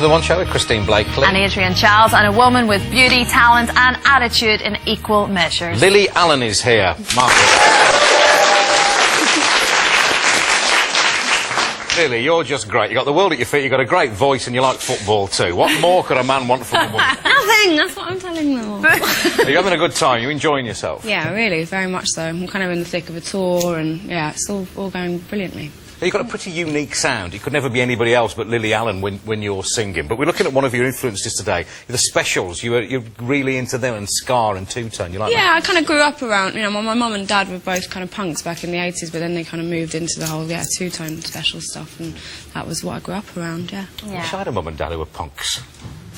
The One Show with Christine Blakely and Adrian Charles, and a woman with beauty, talent and attitude in equal measures. Lily Allen is here. Lily, you're just great. You've got the world at your feet, you've got a great voice, and you like football too. What more could a man want from a woman? Nothing, that's what I'm telling them. Are you having a good time? Are you enjoying yourself? Yeah, really, very much so. I'm kind of in the thick of a tour, and yeah, it's all going brilliantly. You've got a pretty unique sound. It could never be anybody else but Lily Allen when you're singing. But we're looking at one of your influences today, the Specials. You're really into them, and ska and two-tone. You like that? Yeah, I kind of grew up around, you know, my mum and dad were both kind of punks back in the 80s, but then they kind of moved into the whole, two-tone special stuff, and that was what I grew up around, yeah. I wish I had a mum and dad who were punks.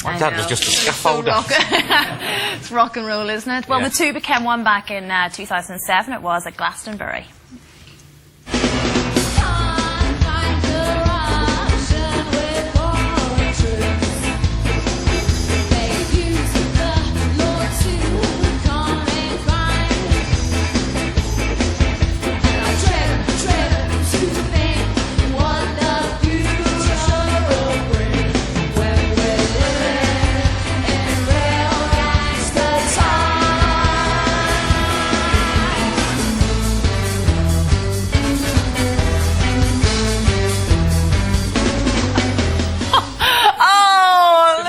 My dad was just a scaffolder. It's rock and roll, isn't it? Well, Yeah. the two became one back in 2007. It was at Glastonbury.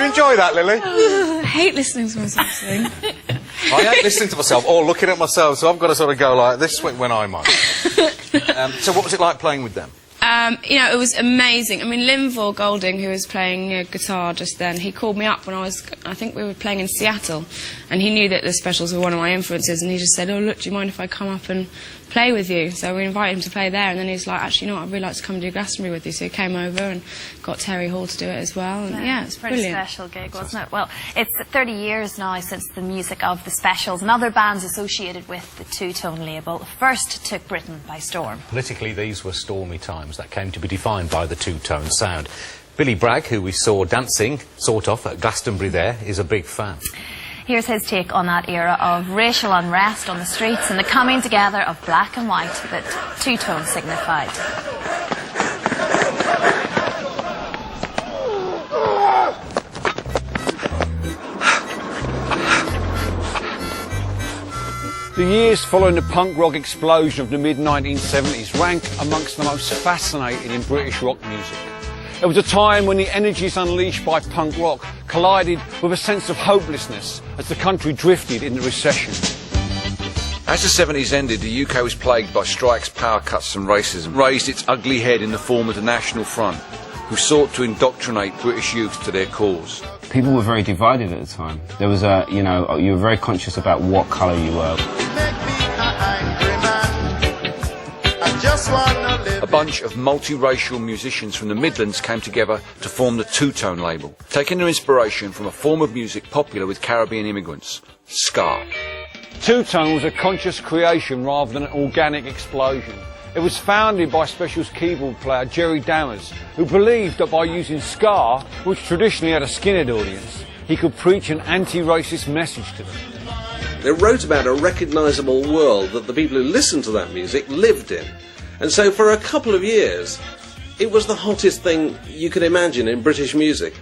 Enjoy that, Lily. I hate listening to myself sing. I hate listening to myself or looking at myself, so I've got to sort of go like this when I'm on. So what was it like playing with them? You know, it was amazing. I mean, Linval Golding, who was playing guitar just then, he called me up when I think we were playing in Seattle, and he knew that the Specials were one of my influences, and he just said, oh, look, do you mind if I come up and play with you? So we invited him to play there, and then he was like, actually, you know what, I'd really like to come and do Glastonbury with you. So he came over and got Terry Hall to do it as well, and yeah, it's pretty brilliant. Special gig, wasn't it? Well, it's 30 years now since the music of the Specials and other bands associated with the two-tone label first took Britain by storm. Politically, these were stormy times that came to be defined by the two-tone sound. Billy Bragg, who we saw dancing, sort of, at Glastonbury there, is a big fan. Here's his take on that era of racial unrest on the streets and the coming together of black and white that two-tone signified. The years following the punk rock explosion of the mid-1970s rank amongst the most fascinating in British rock music. It was a time when the energies unleashed by punk rock collided with a sense of hopelessness as the country drifted into recession. As the 70s ended, the UK was plagued by strikes, power cuts and racism, raised its ugly head in the form of the National Front, who sought to indoctrinate British youth to their cause. People were very divided at the time. There was a, you know, you were very conscious about what colour you were. A bunch of multiracial musicians from the Midlands came together to form the two-tone label, taking their inspiration from a form of music popular with Caribbean immigrants, ska. Two-tone was a conscious creation rather than an organic explosion. It was founded by Specials keyboard player Jerry Dammers, who believed that by using ska, which traditionally had a skinhead audience, he could preach an anti-racist message to them. They wrote about a recognisable world that the people who listened to that music lived in. And so for a couple of years, it was the hottest thing you could imagine in British music.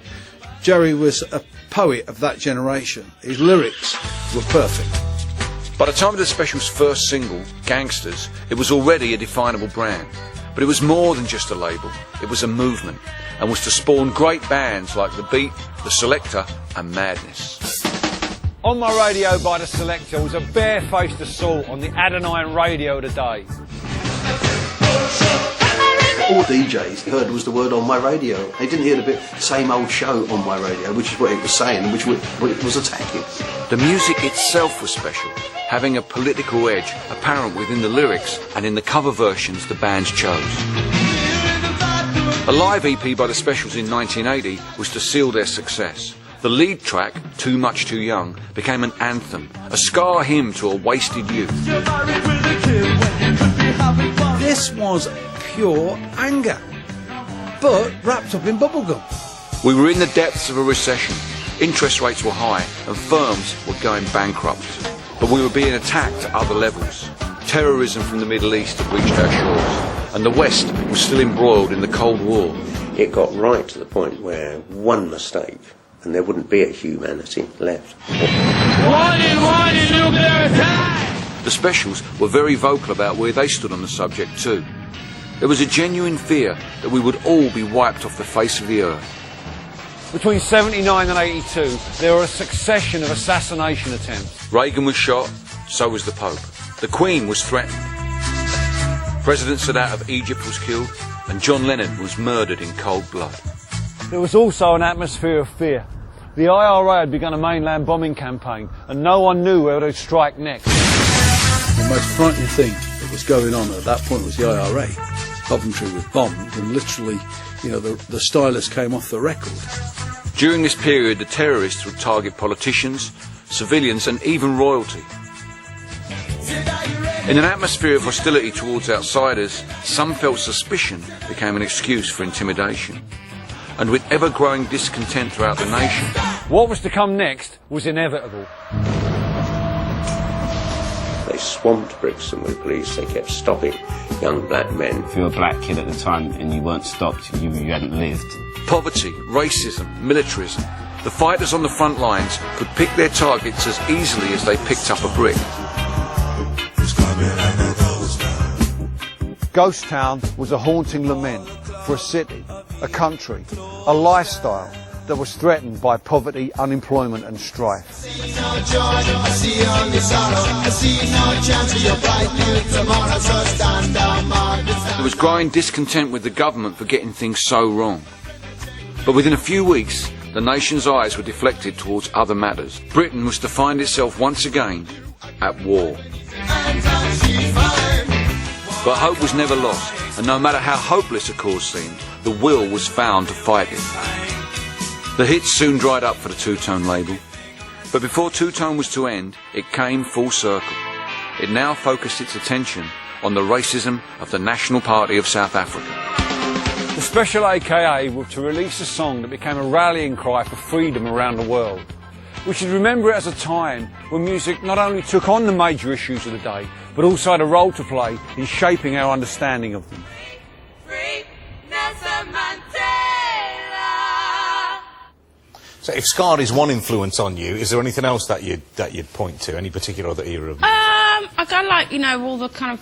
Jerry was a poet of that generation. His lyrics were perfect. By the time of the Specials' first single, Gangsters, it was already a definable brand. But it was more than just a label, it was a movement, and was to spawn great bands like The Beat, The Selector and Madness. On My Radio by The Selector was a barefaced assault on the Adenine radio of the day. All DJs heard was the word on my radio. They didn't hear the bit same old show on my radio, which is what it was saying and what it was attacking. The music itself was special, having a political edge apparent within the lyrics and in the cover versions the bands chose. A live EP by the Specials in 1980 was to seal their success. The lead track, Too Much Too Young, became an anthem, a ska hymn to a wasted youth. This was pure anger, but wrapped up in bubblegum. We were in the depths of a recession. Interest rates were high and firms were going bankrupt. But we were being attacked at other levels. Terrorism from the Middle East had reached our shores, and the West was still embroiled in the Cold War. It got right to the point where one mistake and there wouldn't be a humanity left. The Specials were very vocal about where they stood on the subject too. There was a genuine fear that we would all be wiped off the face of the earth. Between 79 and 82, there were a succession of assassination attempts. Reagan was shot, so was the Pope. The Queen was threatened. President Sadat of Egypt was killed, and John Lennon was murdered in cold blood. There was also an atmosphere of fear. The IRA had begun a mainland bombing campaign, and no one knew where they'd strike next. The most frightening thing that was going on at that point was the IRA. Coventry was bombed, and literally, the stylus came off the record. During this period, the terrorists would target politicians, civilians, and even royalty. In an atmosphere of hostility towards outsiders, some felt suspicion became an excuse for intimidation. And with ever-growing discontent throughout the nation, what was to come next was inevitable. They swamped Brixton with police. They kept stopping young black men. If you were a black kid at the time and you weren't stopped, you hadn't lived. Poverty, racism, militarism. The fighters on the front lines could pick their targets as easily as they picked up a brick. Ghost Town was a haunting lament for a city, a country, a lifestyle that was threatened by poverty, unemployment and strife. There was growing discontent with the government for getting things so wrong. But within a few weeks, the nation's eyes were deflected towards other matters. Britain was to find itself once again at war. But hope was never lost, and no matter how hopeless a cause seemed, the will was found to fight it. The hits soon dried up for the Two-Tone label, but before Two-Tone was to end, it came full circle. It now focused its attention on the racism of the National Party of South Africa. The Special AKA were to release a song that became a rallying cry for freedom around the world. We should remember it as a time when music not only took on the major issues of the day, but also had a role to play in shaping our understanding of them. So if ska is one influence on you, is there anything else that you'd point to? Any particular other era of music? I kind of like, all the kind of,